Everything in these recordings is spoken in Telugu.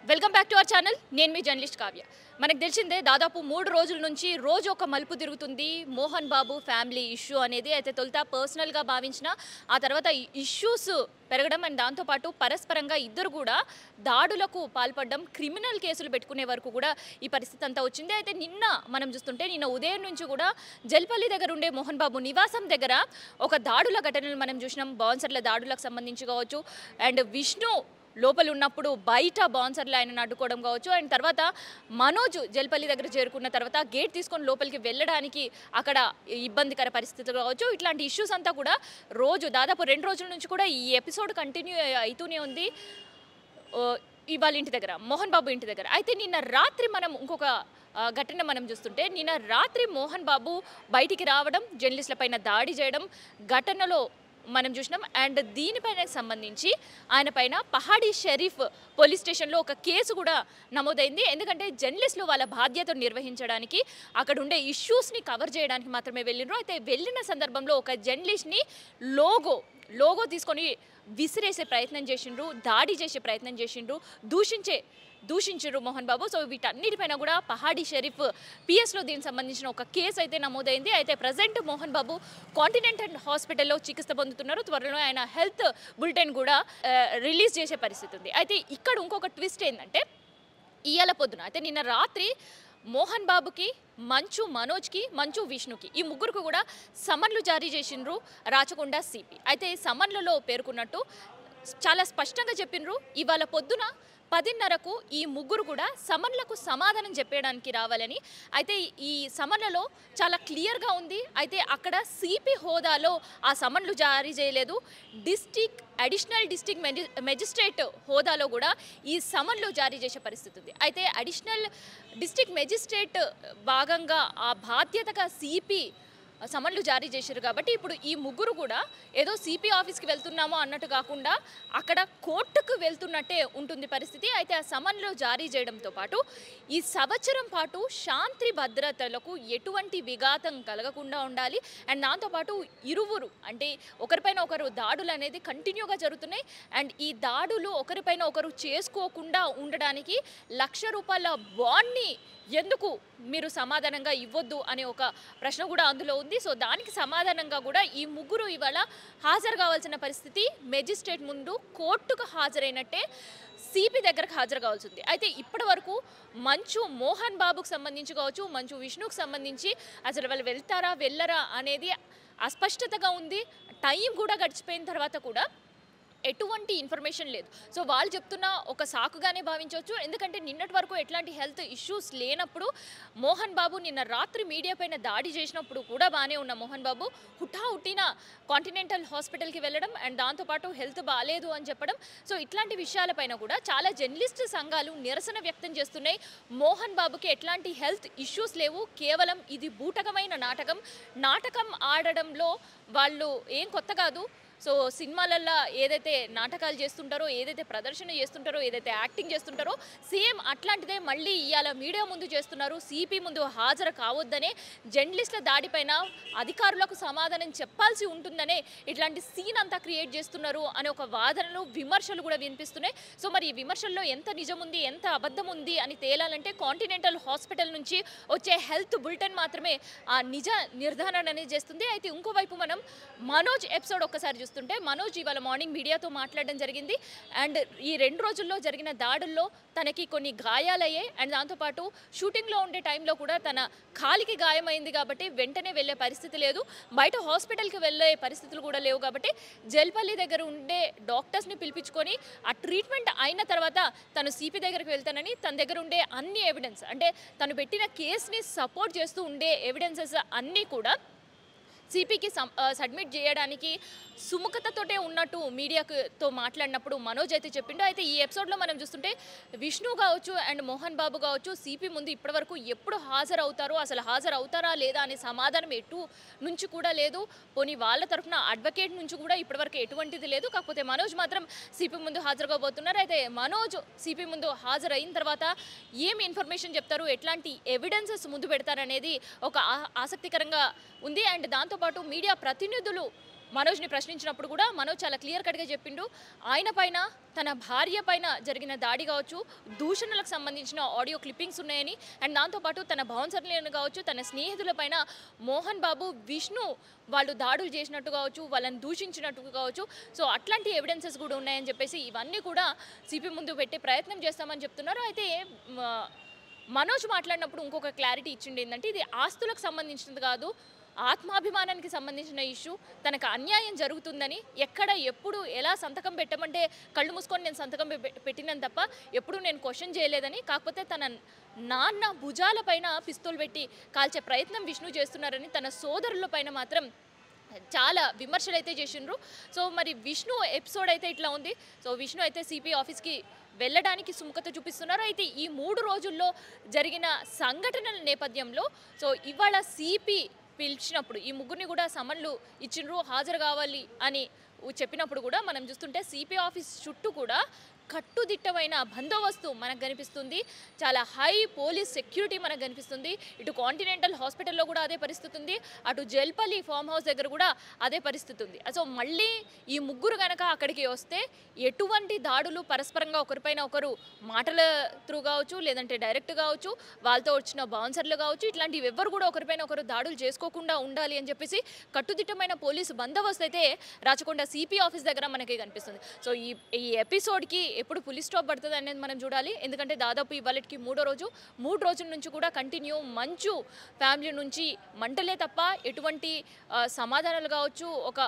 Welcome back to our channel. నేను మీ జర్నలిస్ట్ కావ్య. మనకు తెలిసిందే దాదాపు 3 రోజుల నుంచి రోజు ఒక మలుపు తిరుగుతుంది మోహన్ బాబు ఫ్యామిలీ ఇష్యూ అనేది. అయితే తొలుత పర్సనల్గా భావించిన ఆ తర్వాత ఇష్యూస్ పెరగడం అండ్ దాంతోపాటు పరస్పరంగా ఇద్దరు కూడా దాడులకు పాల్పడడం, క్రిమినల్ కేసులు పెట్టుకునే వరకు కూడా ఈ పరిస్థితి అంతా వచ్చింది. అయితే నిన్న మనం చూస్తుంటే నిన్న ఉదయం నుంచి కూడా జల్పల్లి దగ్గర ఉండే మోహన్ బాబు నివాసం దగ్గర ఒక దాడుల ఘటనలు మనం చూసినాం. బౌన్సర్ల దాడులకు సంబంధించి కావచ్చు అండ్ విష్ణు లోపల ఉన్నప్పుడు బయట బౌన్సర్లు ఆయనను అడ్డుకోవడం కావచ్చు అండ్ తర్వాత మనోజ్ జల్పల్లి దగ్గర చేరుకున్న తర్వాత గేట్ తీసుకొని లోపలికి వెళ్ళడానికి అక్కడ ఇబ్బందికర పరిస్థితులు కావచ్చు. ఇట్లాంటి ఇష్యూస్ అంతా కూడా రోజు దాదాపు 2 రోజుల నుంచి కూడా ఈ ఎపిసోడ్ కంటిన్యూ అవుతూనే ఉంది ఇవాళ ఇంటి దగ్గర, మోహన్ బాబు ఇంటి దగ్గర. అయితే నిన్న రాత్రి మనం ఇంకొక ఘటన మనం చూస్తుంటే నిన్న రాత్రి మోహన్ బాబు బయటికి రావడం, జర్నలిస్టుల పైన దాడి చేయడం ఘటనలో మనం చూసినాం. అండ్ దీనిపైన సంబంధించి ఆయన పైన పహాడీ షరీఫ్ పోలీస్ స్టేషన్లో ఒక కేసు కూడా నమోదైంది. ఎందుకంటే జర్నలిస్టులు వాళ్ళ బాధ్యతను నిర్వహించడానికి అక్కడ ఉండే ఇష్యూస్ని కవర్ చేయడానికి మాత్రమే వెళ్ళినారు. అయితే వెళ్ళిన సందర్భంలో ఒక జర్నలిస్ట్ని లోగో తీసుకొని విసిరేసే ప్రయత్నం చేసిండ్రు, దాడి చేసే ప్రయత్నం చేసిండ్రు, దూషించారు మోహన్ బాబు. సో వీటన్నిటిపైన కూడా పహాడీ షరీఫ్ పిఎస్లో దీనికి సంబంధించిన ఒక కేసు అయితే నమోదైంది. అయితే ప్రజెంట్ మోహన్ బాబు కాంటినెంటల్ హాస్పిటల్లో చికిత్స పొందుతున్నారు. త్వరలో ఆయన హెల్త్ బులెటిన్ కూడా రిలీజ్ చేసే పరిస్థితి ఉంది. అయితే ఇక్కడ ఇంకొక ట్విస్ట్ ఏంటంటే ఇవాళ పొద్దున అయితే నిన్న రాత్రి మోహన్ బాబుకి, మనోజ్కి, విష్ణుకి ఈ ముగ్గురికి కూడా సమన్లు జారీ చేసిండ్రు రాచకొండ సిపి. అయితే సమన్లలో పేర్కొన్నట్టు చాలా స్పష్టంగా చెప్పినరు ఇవాళ పొద్దున 10:30కు ఈ ముగ్గురు కూడా సమన్లకు సమాధానం చెప్పడానికి రావాలని. అయితే ఈ సమన్లలో చాలా క్లియర్గా ఉంది. అయితే అక్కడ సిపి హోదాలో ఆ సమన్లు జారీ చేయలేదు, అడిషనల్ డిస్ట్రిక్ట్ మెజిస్ట్రేట్ హోదాలో కూడా ఈ సమన్లు జారీ చేసే పరిస్థితి ఉంది. అయితే అడిషనల్ డిస్ట్రిక్ట్ మెజిస్ట్రేట్ భాగంగా ఆ బాధ్యతగా సిపి సమన్లు జారీ చేశారు. కాబట్టి ఇప్పుడు ఈ ముగ్గురు కూడా ఏదో సిపి ఆఫీస్కి వెళ్తున్నామో అన్నట్టు కాకుండా అక్కడ కోర్టుకు వెళ్తున్నట్టే ఉంటుంది పరిస్థితి. అయితే ఆ సమన్లు జారీ చేయడంతో పాటు ఈ సంవత్సరం పాటు శాంతి భద్రతలకు ఎటువంటి విఘాతం కలగకుండా ఉండాలి. అండ్ దాంతోపాటు ఇరువురు అంటే ఒకరిపైన ఒకరు దాడులు అనేది కంటిన్యూగా జరుగుతున్నాయి. అండ్ ఈ దాడులు ఒకరిపైన ఒకరు చేసుకోకుండా ఉండడానికి ₹1,00,000 బాండ్ని ఎందుకు మీరు సమాధానంగా ఇవ్వద్దు అనే ఒక ప్రశ్న కూడా అందులో ఉంది. సో దానికి సమాధానంగా కూడా ఈ ముగ్గురు ఇవాళ హాజరు కావాల్సిన పరిస్థితి. మెజిస్ట్రేట్ ముందు కోర్టుకు హాజరైనట్టే సిపి దగ్గరకు హాజరు కావాల్సింది. అయితే ఇప్పటి వరకు మోహన్ బాబుకు సంబంధించి కావచ్చు, విష్ణుకు సంబంధించి అసలు వాళ్ళు వెళ్తారా వెళ్ళరా అనేది అస్పష్టతగా ఉంది. టైం కూడా గడిచిపోయిన తర్వాత కూడా ఎటువంటి ఇన్ఫర్మేషన్ లేదు. సో వాళ్ళు చెప్తున్న ఒక సాకుగానే భావించవచ్చు. ఎందుకంటే నిన్నటి వరకు ఎట్లాంటి హెల్త్ ఇష్యూస్ లేనప్పుడు మోహన్ బాబు నిన్న రాత్రి మీడియా పైన దాడి చేసినప్పుడు కూడా బాగానే ఉన్న మోహన్ బాబు హుటాహుటిన కాంటినెంటల్ హాస్పిటల్కి వెళ్ళడం అండ్ దాంతోపాటు హెల్త్ బాగాలేదు అని చెప్పడం. సో ఇట్లాంటి విషయాలపైన కూడా చాలా జర్నలిస్ట్ సంఘాలు నిరసన వ్యక్తం చేస్తున్నాయి. మోహన్ బాబుకి ఎట్లాంటి హెల్త్ ఇష్యూస్ లేవు, కేవలం ఇది బూటకమైన నాటకం ఆడడంలో వాళ్ళు ఏం కొత్త కాదు. సో సినిమాలల్లో ఏదైతే నాటకాలు చేస్తుంటారో, ఏదైతే ప్రదర్శన చేస్తుంటారో, ఏదైతే యాక్టింగ్ చేస్తుంటారో సేమ్ అట్లాంటిదే మళ్ళీ ఇవాళ మీడియా ముందు చేస్తున్నారు. సిపి ముందు హాజరు కావద్దనే, జర్నలిస్టుల దాడిపైన అధికారులకు సమాధానం చెప్పాల్సి ఉంటుందనే ఇట్లాంటి సీన్ అంతా క్రియేట్ చేస్తున్నారు అనే ఒక వాదనలు, విమర్శలు కూడా వినిపిస్తున్నాయి. సో మరి ఈ విమర్శల్లో ఎంత నిజం ఉంది, ఎంత అబద్ధం ఉంది అని తేలాలంటే కాంటినెంటల్ హాస్పిటల్ నుంచి వచ్చే హెల్త్ బులెటిన్ మాత్రమే ఆ నిజ నిర్ధారణ అనేది చేస్తుంది. అయితే ఇంకోవైపు మనం మనోజ్ ఎపిసోడ్ ఒక్కసారి చూస్తుంటే మనోజ్ ఇవాళ మార్నింగ్ మీడియాతో మాట్లాడడం జరిగింది. అండ్ ఈ 2 రోజుల్లో జరిగిన దాడుల్లో తనకి కొన్ని గాయాలయ్యాయి. అండ్ దాంతోపాటు షూటింగ్లో ఉండే టైంలో కూడా తన కాలికి గాయమైంది కాబట్టి వెంటనే వెళ్ళే పరిస్థితి లేదు, బయట హాస్పిటల్కి వెళ్ళే పరిస్థితులు కూడా లేవు. కాబట్టి జల్పల్లి దగ్గర ఉండే డాక్టర్స్ని పిలిపించుకొని ఆ ట్రీట్మెంట్ అయిన తర్వాత తను సిపి దగ్గరికి వెళ్తానని, తన దగ్గర ఉండే అన్ని ఎవిడెన్స్ అంటే తను పెట్టిన కేసుని సపోర్ట్ చేస్తూ ఉండే ఎవిడెన్సెస్ అన్నీ కూడా సిపికి సబ్మిట్ చేయడానికి సుముఖతతోటే ఉన్నట్టు మీడియాతో మాట్లాడినప్పుడు మనోజ్ అయితే చెప్పిండు. అయితే ఈ ఎపిసోడ్లో మనం చూస్తుంటే విష్ణు కావచ్చు అండ్ మోహన్ బాబు కావచ్చు సిపి ముందు ఇప్పటివరకు ఎప్పుడు హాజరవుతారో, అసలు హాజరవుతారా లేదా అనే సమాధానం ఎటు నుంచి కూడా లేదు. పోనీ వాళ్ళ తరఫున అడ్వకేట్ నుంచి కూడా ఇప్పటివరకు ఎటువంటిది లేదు. కాకపోతే మనోజ్ మాత్రం సిపి ముందు హాజరుకోబోతున్నారు. అయితే మనోజ్ సిపి ముందు హాజరైన తర్వాత ఏం ఇన్ఫర్మేషన్ చెప్తారు, ఎట్లాంటి ఎవిడెన్సెస్ ముందు పెడతారనేది ఒక ఆసక్తికరంగా ఉంది. అండ్ దాంతోపాటు మీడియా ప్రతినిధులు మనోజ్ని ప్రశ్నించినప్పుడు కూడా మనోజ్ చాలా క్లియర్ కట్గా చెప్పిండు. ఆయన పైన, తన భార్య పైన జరిగిన దాడి కావచ్చు, దూషణలకు సంబంధించిన ఆడియో క్లిప్పింగ్స్ ఉన్నాయని, అండ్ దాంతోపాటు తన బౌన్సర్లను కావచ్చు, తన స్నేహితుల పైన మోహన్ బాబు, విష్ణు వాళ్ళు దాడులు చేసినట్టు కావచ్చు, వాళ్ళని దూషించినట్టు కావచ్చు. సో అట్లాంటి ఎవిడెన్సెస్ కూడా ఉన్నాయని చెప్పేసి ఇవన్నీ కూడా సిపి ముందు పెట్టే ప్రయత్నం చేస్తామని చెప్తున్నారు. అయితే మనోజ్ మాట్లాడినప్పుడు ఇంకొక క్లారిటీ ఇచ్చింది ఏంటంటే, ఇది ఆస్తులకు సంబంధించినది కాదు, ఆత్మాభిమానానికి సంబంధించిన ఇష్యూ, తనకు అన్యాయం జరుగుతుందని ఎక్కడ ఎప్పుడు ఎలా సంతకం పెట్టమంటే కళ్ళు మూసుకొని నేను సంతకం పెట్టినాను తప్ప ఎప్పుడు నేను క్వశ్చన్ చేయలేదని, కాకపోతే తన నాన్న భుజాల పైన పిస్తూల్ పెట్టి కాల్చే ప్రయత్నం విష్ణు చేస్తున్నారని తన సోదరుల పైన మాత్రం చాలా విమర్శలు అయితే చేసిండ్రు. సో మరి విష్ణు ఎపిసోడ్ అయితే ఇట్లా ఉంది. సో విష్ణు అయితే సిపి ఆఫీస్కి వెళ్ళడానికి సుముఖత చూపిస్తున్నారు. అయితే ఈ 3 రోజుల్లో జరిగిన సంఘటనల నేపథ్యంలో సో ఇవాళ సిపి పిలిచినప్పుడు ఈ ముగ్గురిని కూడా సమన్లు ఇచ్చిండ్రు, హాజరు కావాలి అని చెప్పినప్పుడు కూడా మనం చూస్తుంటే సిపి ఆఫీస్ చుట్టూ కూడా కట్టుదిట్టమైన బందోబస్తు మనకు కనిపిస్తుంది. చాలా హై పోలీస్ సెక్యూరిటీ మనకు కనిపిస్తుంది. ఇటు కాంటినెంటల్ హాస్పిటల్లో కూడా అదే పరిస్థితి ఉంది, అటు జల్పల్లి ఫామ్ హౌస్ దగ్గర కూడా అదే పరిస్థితి ఉంది. సో మళ్ళీ ఈ ముగ్గురు కనుక అక్కడికి వస్తే ఎటువంటి దాడులు పరస్పరంగా ఒకరిపైన ఒకరు మాటల త్రూ కావచ్చు, లేదంటే డైరెక్ట్ కావచ్చు, వాళ్ళతో వచ్చిన బౌన్సర్లు కావచ్చు, ఇట్లాంటివి ఎవ్వరు కూడా ఒకరిపైన ఒకరు దాడులు చేసుకోకుండా ఉండాలి అని చెప్పేసి కట్టుదిట్టమైన పోలీసు బందోబస్తు అయితే రాచకొండ సిపి ఆఫీస్ దగ్గర మనకి కనిపిస్తుంది. సో ఈ ఎపిసోడ్కి ఎప్పుడు పులి స్టాప్ పడుతుంది అనేది మనం చూడాలి. ఎందుకంటే దాదాపు ఇవాళకి 3వ రోజు, 3 రోజుల నుంచి కూడా కంటిన్యూ మంచు ఫ్యామిలీ నుంచి మంటలే తప్ప ఎటువంటి సమాధానాలు కావచ్చు, ఒక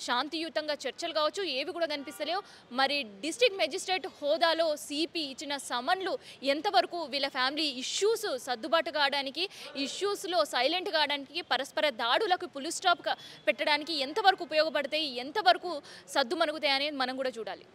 శాంతియుతంగా చర్చలు కావచ్చు, ఏవి కూడా కనిపిస్తలేవు. మరి డిస్ట్రిక్ట్ మెజిస్ట్రేట్ హోదాలో సిపి ఇచ్చిన సమన్లు ఎంతవరకు వీళ్ళ ఫ్యామిలీ ఇష్యూస్ సర్దుబాటు కావడానికి, ఇష్యూస్లో సైలెంట్ కావడానికి, పరస్పర దాడులకు పులి స్టాప్ పెట్టడానికి ఎంతవరకు ఉపయోగపడతాయి, ఎంతవరకు సద్దుమణుగుతాయి అనేది మనం కూడా చూడాలి.